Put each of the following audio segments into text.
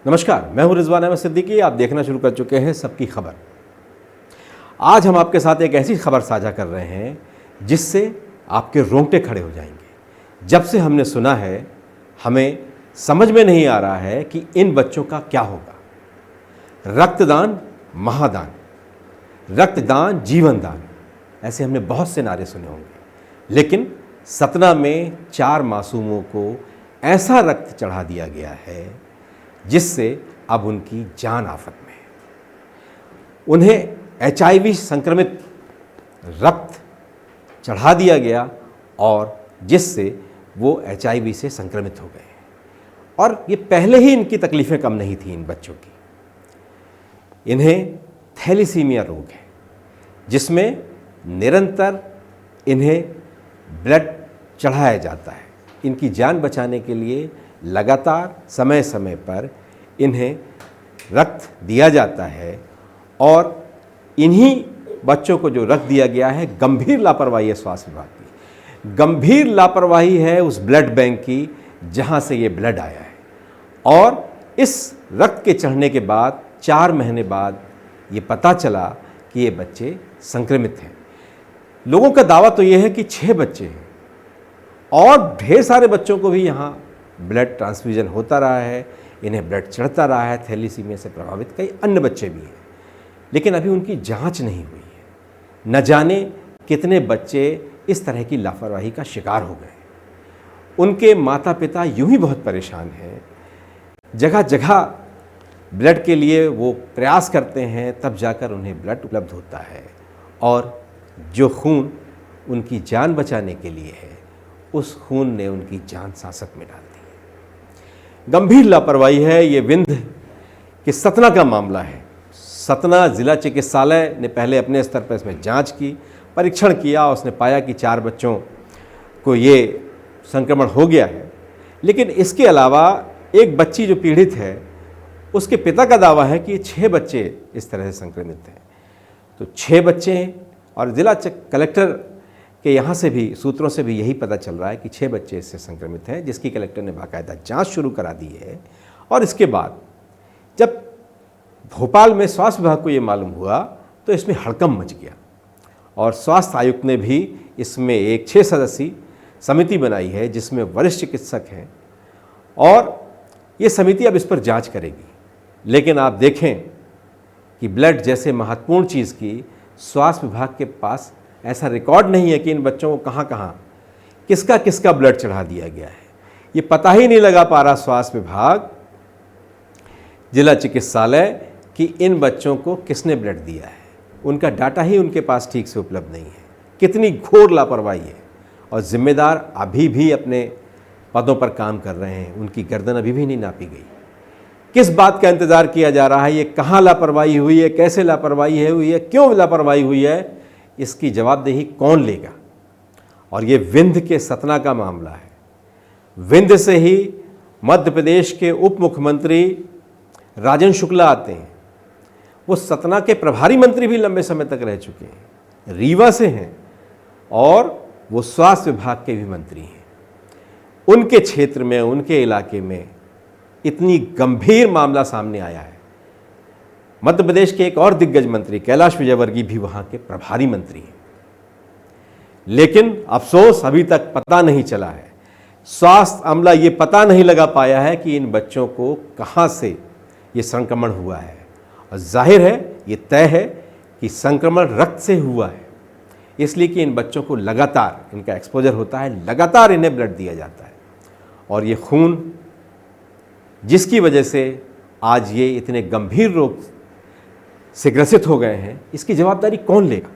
नमस्कार, मैं हूं रिजवान अहमद सिद्दीकी। आप देखना शुरू कर चुके हैं सबकी खबर। आज हम आपके साथ एक ऐसी खबर साझा कर रहे हैं जिससे आपके रोंगटे खड़े हो जाएंगे। जब से हमने सुना है, हमें समझ में नहीं आ रहा है कि इन बच्चों का क्या होगा। रक्तदान महादान, रक्तदान जीवन दान, ऐसे हमने बहुत से नारे सुने होंगे, लेकिन सतना में 4 मासूमों को ऐसा रक्त चढ़ा दिया गया है जिससे अब उनकी जान आफत में है। उन्हें HIV संक्रमित रक्त चढ़ा दिया गया और जिससे वो HIV से संक्रमित हो गए। और ये पहले ही इनकी तकलीफ़ें कम नहीं थी इन बच्चों की। इन्हें थैलीसीमिया रोग है जिसमें निरंतर इन्हें ब्लड चढ़ाया जाता है। इनकी जान बचाने के लिए लगातार समय समय पर इन्हें रक्त दिया जाता है और इन्हीं बच्चों को जो रक्त दिया गया है, गंभीर लापरवाही है स्वास्थ्य विभाग की। गंभीर लापरवाही है उस ब्लड बैंक की जहां से ये ब्लड आया है। और इस रक्त के चढ़ने के बाद 4 महीने बाद ये पता चला कि ये बच्चे संक्रमित हैं। लोगों का दावा तो ये है कि 6 बच्चे हैं और ढेर सारे बच्चों को भी यहाँ ब्लड ट्रांसफ्यूजन होता रहा है, इन्हें ब्लड चढ़ता रहा है। थैलीसीमिया से प्रभावित कई अन्य बच्चे भी हैं, लेकिन अभी उनकी जांच नहीं हुई है। न जाने कितने बच्चे इस तरह की लापरवाही का शिकार हो गए। उनके माता पिता यूं ही बहुत परेशान हैं। जगह जगह ब्लड के लिए वो प्रयास करते हैं, तब जाकर उन्हें ब्लड उपलब्ध होता है और जो खून उनकी जान बचाने के लिए है, उस खून ने उनकी जान सांसत में डाल दी है। गंभीर लापरवाही है। ये विंध्य के सतना का मामला है। सतना जिला चिकित्सालय ने पहले अपने स्तर पर इसमें जांच की, परीक्षण किया। उसने पाया कि 4 बच्चों को ये संक्रमण हो गया है, लेकिन इसके अलावा एक बच्ची जो पीड़ित है, उसके पिता का दावा है कि 6 बच्चे इस तरह से संक्रमित हैं। तो 6 बच्चे हैं और जिला कलेक्टर के यहाँ से भी, सूत्रों से भी यही पता चल रहा है कि 6 बच्चे इससे संक्रमित हैं, जिसकी कलेक्टर ने बाकायदा जांच शुरू करा दी है। और इसके बाद जब भोपाल में स्वास्थ्य विभाग को ये मालूम हुआ तो इसमें हड़कंप मच गया और स्वास्थ्य आयुक्त ने भी इसमें एक 6 सदस्यीय समिति बनाई है जिसमें वरिष्ठ चिकित्सक हैं और ये समिति अब इस पर जाँच करेगी। लेकिन आप देखें कि ब्लड जैसे महत्वपूर्ण चीज़ की स्वास्थ्य विभाग के पास ऐसा रिकॉर्ड नहीं है कि इन बच्चों को कहाँ कहाँ किसका किसका ब्लड चढ़ा दिया गया है। ये पता ही नहीं लगा पा रहा स्वास्थ्य विभाग, जिला चिकित्सालय, कि इन बच्चों को किसने ब्लड दिया है। उनका डाटा ही उनके पास ठीक से उपलब्ध नहीं है। कितनी घोर लापरवाही है। और जिम्मेदार अभी भी अपने पदों पर काम कर रहे हैं, उनकी गर्दन अभी भी नहीं नापी गई। किस बात का इंतज़ार किया जा रहा है, ये कहाँ लापरवाही हुई है, कैसे लापरवाही हुई है, क्यों लापरवाही हुई है, इसकी जवाबदेही कौन लेगा। और ये विंध्य के सतना का मामला है। विंध्य से ही मध्य प्रदेश के उप मुख्यमंत्री राजन शुक्ला आते हैं। वो सतना के प्रभारी मंत्री भी लंबे समय तक रह चुके हैं, रीवा से हैं और वो स्वास्थ्य विभाग के भी मंत्री हैं। उनके क्षेत्र में, उनके इलाके में इतनी गंभीर मामला सामने आया है। मध्य प्रदेश के एक और दिग्गज मंत्री कैलाश विजयवर्गीय भी वहां के प्रभारी मंत्री हैं, लेकिन अफसोस अभी तक पता नहीं चला है, स्वास्थ्य अमला ये पता नहीं लगा पाया है कि इन बच्चों को कहां से ये संक्रमण हुआ है। और जाहिर है, ये तय है कि संक्रमण रक्त से हुआ है, इसलिए कि इन बच्चों को लगातार इनका एक्सपोजर होता है, लगातार इन्हें ब्लड दिया जाता है और ये खून जिसकी वजह से आज ये इतने गंभीर रोग से ग्रसित हो गए हैं, इसकी जवाबदारी कौन लेगा।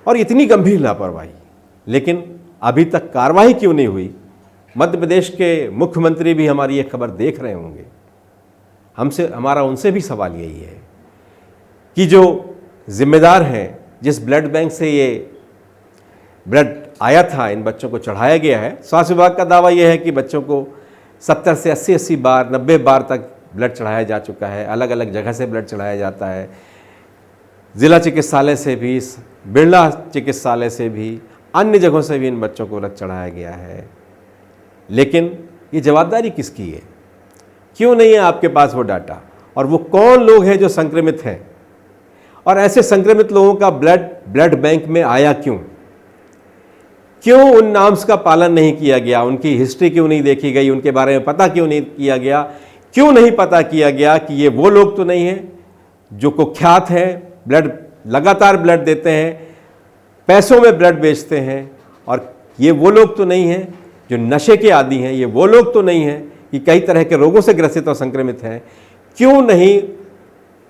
और इतनी गंभीर लापरवाही, लेकिन अभी तक कार्रवाई क्यों नहीं हुई। मध्य प्रदेश के मुख्यमंत्री भी हमारी ये खबर देख रहे होंगे। हमारा उनसे भी सवाल यही है कि जो जिम्मेदार हैं, जिस ब्लड बैंक से ये ब्लड आया था, इन बच्चों को चढ़ाया गया है। स्वास्थ्य विभाग का दावा यह है कि बच्चों को 70 से 80 बार, 90 बार तक ब्लड चढ़ाया जा चुका है। अलग अलग जगह से ब्लड चढ़ाया जाता है, जिला चिकित्सालय से भी, बिरला चिकित्सालय से भी, अन्य जगहों से भी इन बच्चों को रक्त चढ़ाया गया है। लेकिन ये जवाबदारी किसकी है? क्यों नहीं है आपके पास वो डाटा? और वो कौन लोग हैं जो संक्रमित हैं? और ऐसे संक्रमित लोगों का ब्लड बैंक में आया क्यों? क्यों उन नाम्स का पालन नहीं किया गया? उनकी हिस्ट्री क्यों नहीं देखी गई? उनके बारे में पता क्यों नहीं किया गया? क्यों नहीं पता किया गया कि ये वो लोग तो नहीं हैं जो कुख्यात हैं, लगातार ब्लड देते हैं, पैसों में ब्लड बेचते हैं? और ये वो लोग तो नहीं हैं जो नशे के आदी हैं? ये वो लोग तो नहीं हैं कि कई तरह के रोगों से ग्रसित और संक्रमित हैं? क्यों नहीं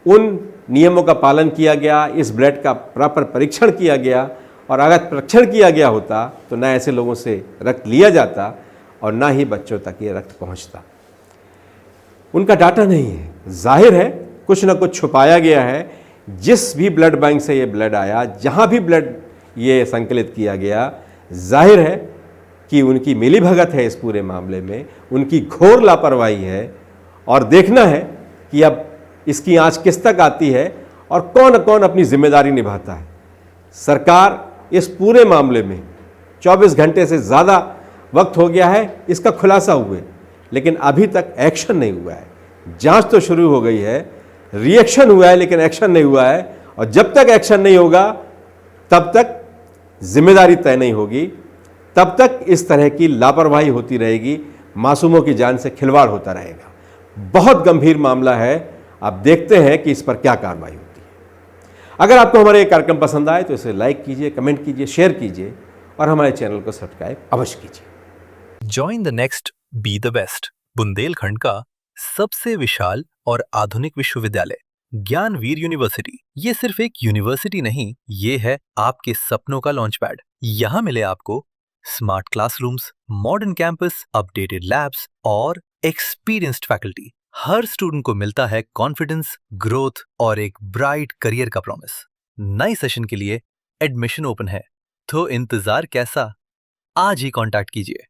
उन नियमों का पालन किया गया? इस ब्लड का प्रॉपर परीक्षण किया गया? और अगर परीक्षण किया गया होता तो ना ऐसे लोगों से रक्त लिया जाता और ना ही बच्चों तक ये रक्त पहुंचता। उनका डाटा नहीं है। जाहिर है कुछ ना कुछ छुपाया गया है। जिस भी ब्लड बैंक से ये ब्लड आया, जहां भी ब्लड ये संकलित किया गया, जाहिर है कि उनकी मिलीभगत है इस पूरे मामले में, उनकी घोर लापरवाही है। और देखना है कि अब इसकी आंच किस तक आती है और कौन कौन अपनी जिम्मेदारी निभाता है। सरकार इस पूरे मामले में 24 घंटे से ज़्यादा वक्त हो गया है इसका खुलासा हुए, लेकिन अभी तक एक्शन नहीं हुआ है। जांच तो शुरू हो गई है, रिएक्शन हुआ है, लेकिन एक्शन नहीं हुआ है। और जब तक एक्शन नहीं होगा तब तक जिम्मेदारी तय नहीं होगी, तब तक इस तरह की लापरवाही होती रहेगी, मासूमों की जान से खिलवाड़ होता रहेगा। बहुत गंभीर मामला है। आप देखते हैं कि इस पर क्या कार्रवाई होती है। अगर आपको हमारे ये कार्यक्रम पसंद आए तो इसे लाइक कीजिए, कमेंट कीजिए, शेयर कीजिए और हमारे चैनल को सब्सक्राइब अवश्य कीजिए। Join the next be the best, Bundelkhand का सबसे विशाल और आधुनिक विश्वविद्यालय ज्ञानवीर यूनिवर्सिटी। ये सिर्फ एक यूनिवर्सिटी नहीं, ये है आपके सपनों का लॉन्च पैड। यहाँ मिले आपको smart classrooms, modern campus, updated labs और एक्सपीरियंस्ड फैकल्टी। हर स्टूडेंट को मिलता है कॉन्फिडेंस, ग्रोथ और एक ब्राइट करियर का प्रॉमिस। नए सेशन के लिए एडमिशन ओपन है, तो इंतजार कैसा? आज ही कांटेक्ट कीजिए।